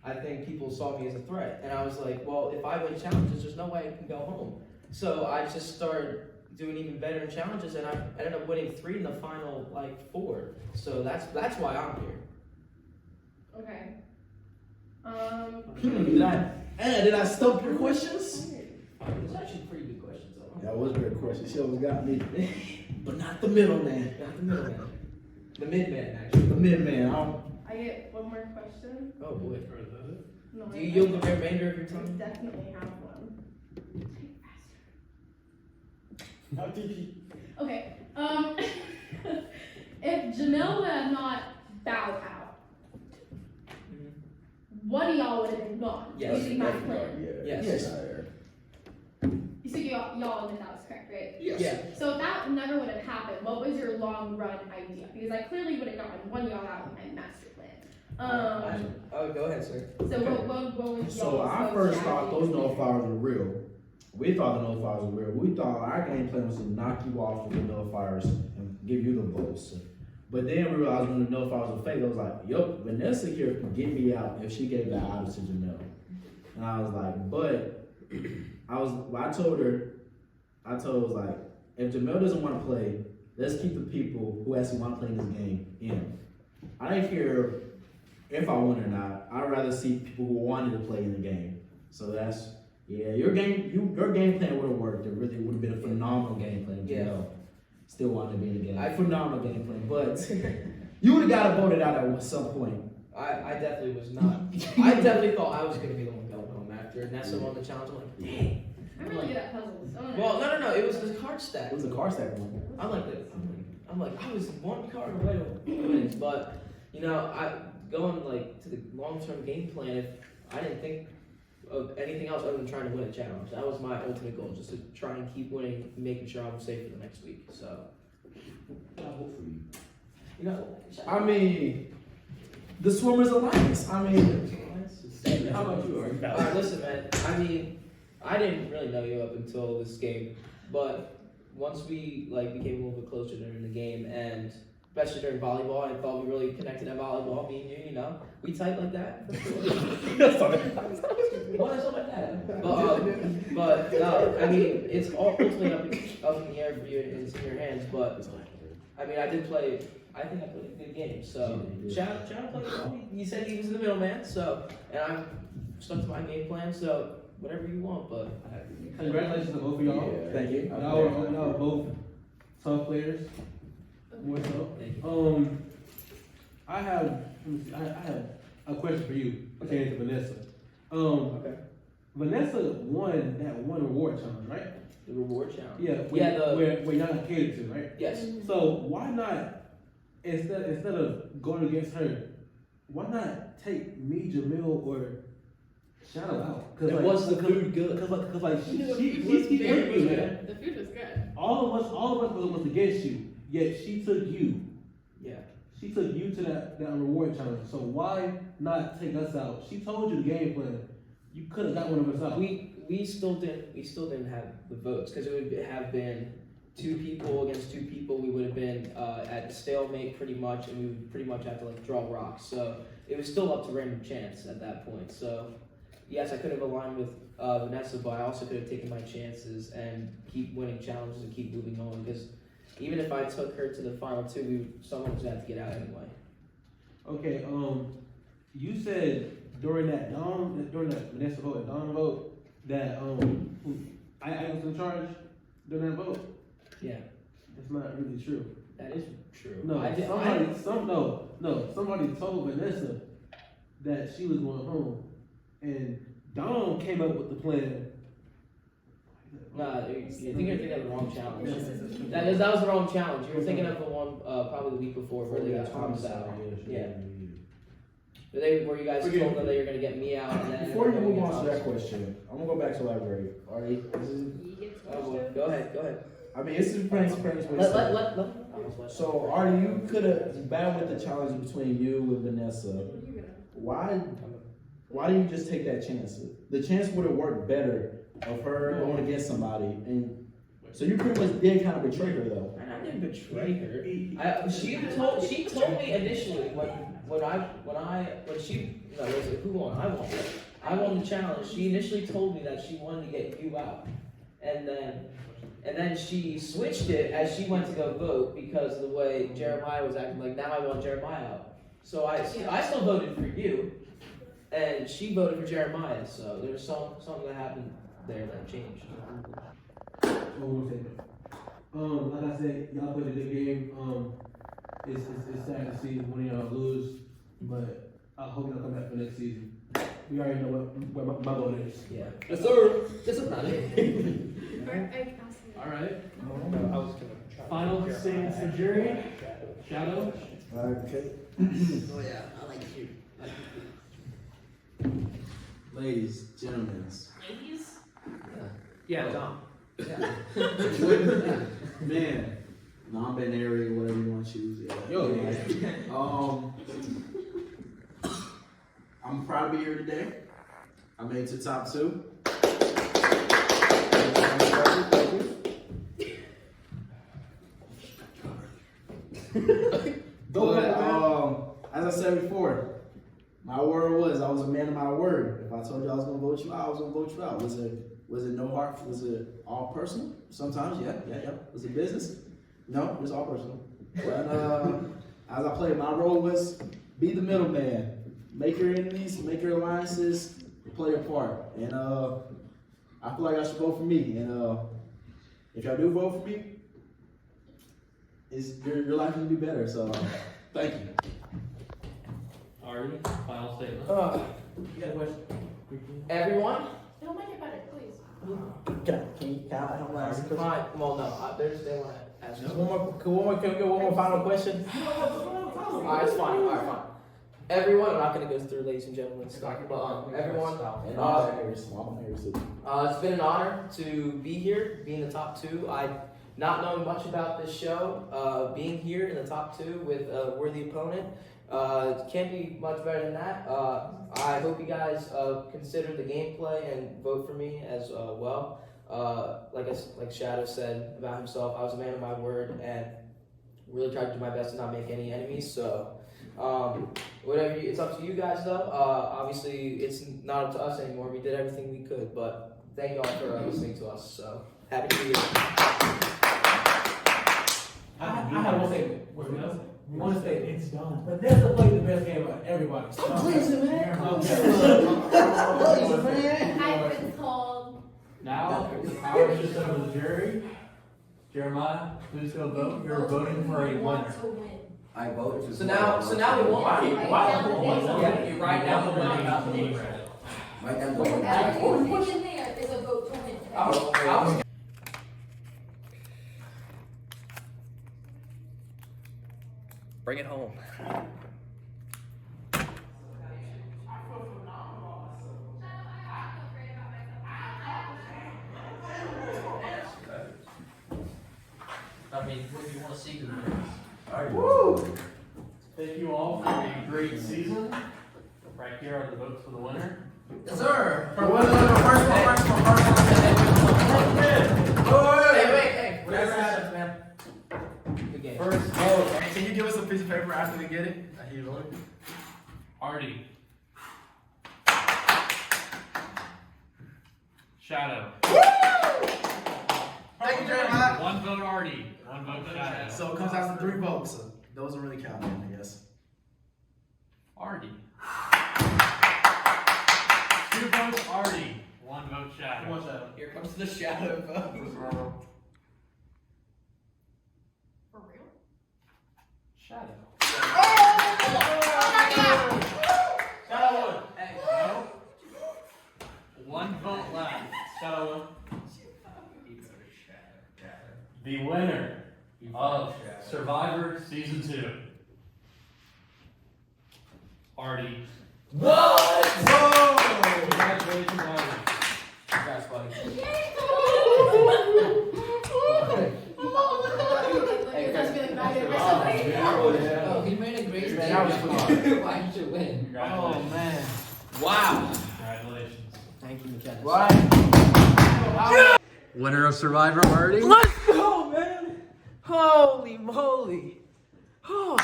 I think people saw me as a threat. And I was like, well, if I win challenges, there's no way I can go home. So I just started doing even better in challenges, and I ended up winning 3 in the final 4. So that's why I'm here. Okay. Did I stump your questions? It's actually pretty good questions though. That was a great question. She always got me. But not the middleman. Not the middleman. The midman, actually. The midman. I get one more question. Oh boy. No, Do you yield the remainder of your I time? definitely have one. Okay. If Jamil would have not bowed out, one of y'all would have been gone. Yes. Using my plan. Yes. So y'all admit that was correct, right? Yes. Yeah. So if that never would have happened, what was your long run idea? Because I clearly would have gotten one y'all out with my master plan. Oh, go ahead, sir. So what was So y'all's I first thought those nullifiers were real. We thought the nullifiers were real. We thought our game plan was to knock you off with the nullifiers and give you the votes. But then we realized when the nullifiers were fake, I was like, yup, Vanessa here can get me out if she gave that out to Janelle. And I was like, but I told her, was like, if Jamel doesn't want to play, let's keep the people who actually want to play this game in. I didn't care if I won or not. I'd rather see people who wanted to play in the game. So that's, your game plan would have worked. It really would have been a phenomenal game plan. Jamel still wanted to be in the game. Phenomenal game plan, but you would have got voted out at some point. I definitely was not. I definitely thought I was going to be the one going home after Nessa won the challenge. I'm like, dang. I'm really good at puzzles. Well, no. It was the card stack. It was a card stack one. I'm like, I was one card away to win. But I going to the long-term game plan. If I didn't think of anything else other than trying to win a challenge, that was my ultimate goal, just to try and keep winning, making sure I'm safe for the next week. So, I hope for you. I mean, the Swimmers Alliance. I mean, how about you? Alright, listen, man. I mean, I didn't really know you up until this game, but once we became a little bit closer during the game, and especially during volleyball, I thought we really connected at volleyball. Me and you, we tight like that. Well, it's not like that. But no, I mean, it's all ultimately up in the air for you. It's in your hands. But I mean, I think I played a good game. So Chad played well. He said he was in the middle, man. So, and I'm stuck to my game plan. So whatever you want, but congratulations to both of y'all. Yeah. Thank you. Y'all are both tough players. More so. I have a question for you pertaining to Vanessa. okay. Vanessa won that one reward challenge, right? The reward challenge. Yeah. Where y'all got catered to, right? Yes. So why not instead of going against her, why not take me, Jamil, or Shout out. And was the food good? Cause like she's Very good. good. The food was good. All of us was against you. Yet she took you. Yeah. She took you to that reward challenge. So why not take us out? She told you the game plan. You could have got one of us out. We still didn't have the votes because it would have been 2 people against 2 people. We would have been at stalemate pretty much, and we would pretty much have to like draw rocks. So it was still up to random chance at that point. So yes, I could have aligned with Vanessa, but I also could have taken my chances and keep winning challenges and keep moving on. Because even if I took her to the final 2, someone was going to have to get out anyway. Okay. You said during that Vanessa vote and Dawn vote that I was in charge during that vote. Yeah. That's not really true. That is true. No, somebody told Vanessa that she was going home, and Dawn came up with the plan. Nah, I think you're thinking of the wrong challenge. That was the wrong challenge. You were thinking of the one probably the week before where they got Tom's out. Yeah. Where you guys told them that you're gonna get me out. And then Before you move on to that question, I'm gonna go back to library. Artie, go ahead. I mean, this is pretty Let So, Artie, you could have battled with the challenge between you and Vanessa. Why didn't you just take that chance? The chance would have worked better of her going against somebody, and so you pretty much did kind of betray her, though. I didn't betray her. She told me initially I won the challenge. She initially told me that she wanted to get you out, and then she switched it as she went to go vote because of the way Jeremiah was acting. Like, now I want Jeremiah out. So I still voted for you, and she voted for Jeremiah. So there was something that happened there that changed. Like I said, y'all played a good game. It's sad to see one of y'all lose, but I hope y'all come back for next season. We already know what my vote is. Yeah. Yes, sir. This is not it. All right. I was gonna try. Final statements for jury. Shadow. Okay. Oh yeah, I like you. Ladies, gentlemen. Ladies? Yeah, Tom. Man, non-binary, whatever you want to choose. Yeah. I'm proud to be here today. I made it to top 2. But, as I said before, my word was I was a man of my word. If I told you I was gonna vote you out, I was gonna vote you out. Was it no heart? Was it all personal? Sometimes, yeah. Was it business? No, it was all personal. But as I played, my role was be the middleman, make your enemies, make your alliances, play your part. And I feel like I should vote for me. And if y'all do vote for me, your life will be better. So thank you. Artie, final statement. You got a question? Everyone? Don't make it better, please. Can I don't ask a question? Fine. Well, no, they want to ask. Just can we get one more final question? Alright, it's fine. Alright, fine. Everyone, I'm not going to go through ladies and gentlemen stuff, but everyone, it's been an honor to be here, be in the top 2. Not knowing much about this show, being here in the top 2 with a worthy opponent, can't be much better than that. I hope you guys consider the gameplay and vote for me as well. Like Shadow said about himself, I was a man of my word and really tried to do my best to not make any enemies. So it's up to you guys though. Obviously, it's not up to us anymore. We did everything we could, but thank y'all for listening to us. So happy New Year. I have one statement. One statement. It's done. Vanessa played the best game of everybody. I've been told. Now, the power system of the jury. Jeremiah, please go vote. You're voting for a winner. I voted. So now we won't. You write down the winning about the meeting. Write down the winning. Everything in there is a vote to win. Bring it home. I mean, what do you want to see to the winners? Woo! Thank you all for a great season. Right here are the votes for the winner. Yes, sir. First one. Hey. Whatever happens, man. Good game. First vote. Can you give us a piece of paper after we get it? I hear you vote. Artie. Shadow. Thank you, Jeremiah. 1 vote Artie. 1 vote Shadow. So it comes out to 3 votes. So those don't really count, I guess. Artie. 2 votes Artie. 1 vote Shadow. Come on, Shadow. Here comes the shadow vote. For real? Shadow. Shadow Hey, no. 1 vote left. Shadow. The winner of Survivor Season 2. Artie. What? Whoa! Congratulations, Artie. Congrats, buddy. Hey, you guys feeling bad or Oh, he made a great statement. Why should win? Congratulations. Oh, man. Wow. Congratulations. Thank you, McKenna. What? Winner of Survivor, Artie. Let's go, man! Holy moly! Oh.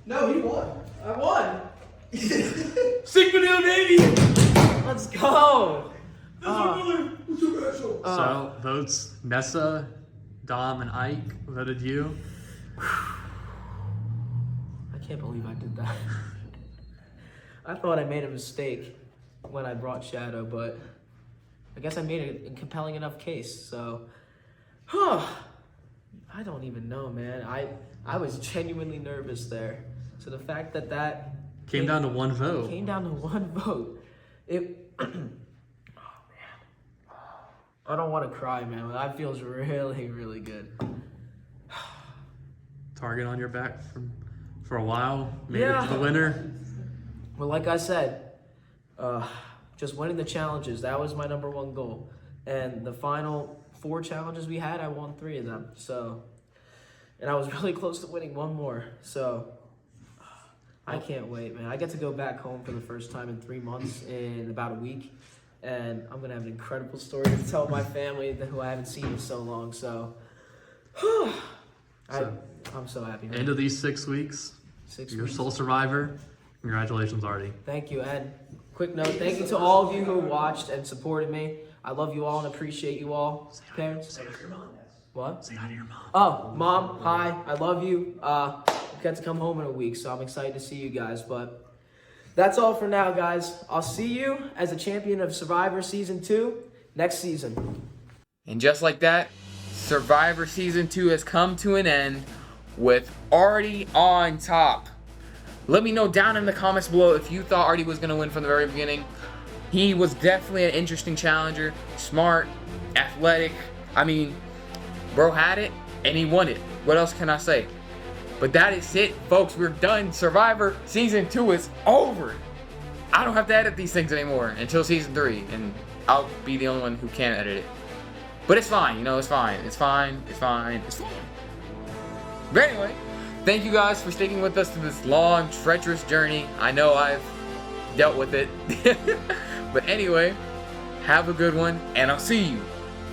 No, he won. I won! Sigma baby! Let's go! So votes Nessa, Dom, and Ike voted you. I can't believe I did that. I thought I made a mistake when I brought Shadow, but I guess I made a compelling enough case, so. I don't even know, man. I was genuinely nervous there. So the fact that that Came down to 1 vote. came down to 1 vote, it. Oh, man. I don't want to cry, man, but that feels really, really good. Target on your back for a while. Made it Yeah. to the winner. Well, like I said, just winning the challenges, that was my #1 goal. And the final 4 challenges we had, I won 3 of them. So, and I was really close to winning 1 more. So, I can't wait, man. I get to go back home for the first time in 3 months in about a week. And I'm going to have an incredible story to tell my family who I haven't seen in so long. So, I'm so happy, man. End of these 6 weeks. 6 You're weeks. sole survivor. Congratulations, Artie. Thank you, and quick note, thank you to all of you who watched and supported me. I love you all and appreciate you all. Parents? Say hi to your mom. What? Say hi to your mom. Oh, Mom, hi, I love you. I get to come home in a week, so I'm excited to see you guys, but that's all for now, guys. I'll see you as a champion of Survivor Season 2 next season. And just like that, Survivor Season 2 has come to an end with Artie on top. Let me know down in the comments below if you thought Artie was going to win from the very beginning. He was definitely an interesting challenger, smart, athletic. I mean, bro had it and he won it. What else can I say? But that is it, folks. We're done. Survivor Season 2 is over. I don't have to edit these things anymore until Season 3, and I'll be the only one who can edit it. But it's fine, you know, it's fine. It's fine, it's fine, it's fine. But anyway, thank you guys for sticking with us through this long, treacherous journey. I know I've dealt with it. But anyway, have a good one, and I'll see you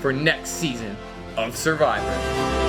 for next season of Survivor.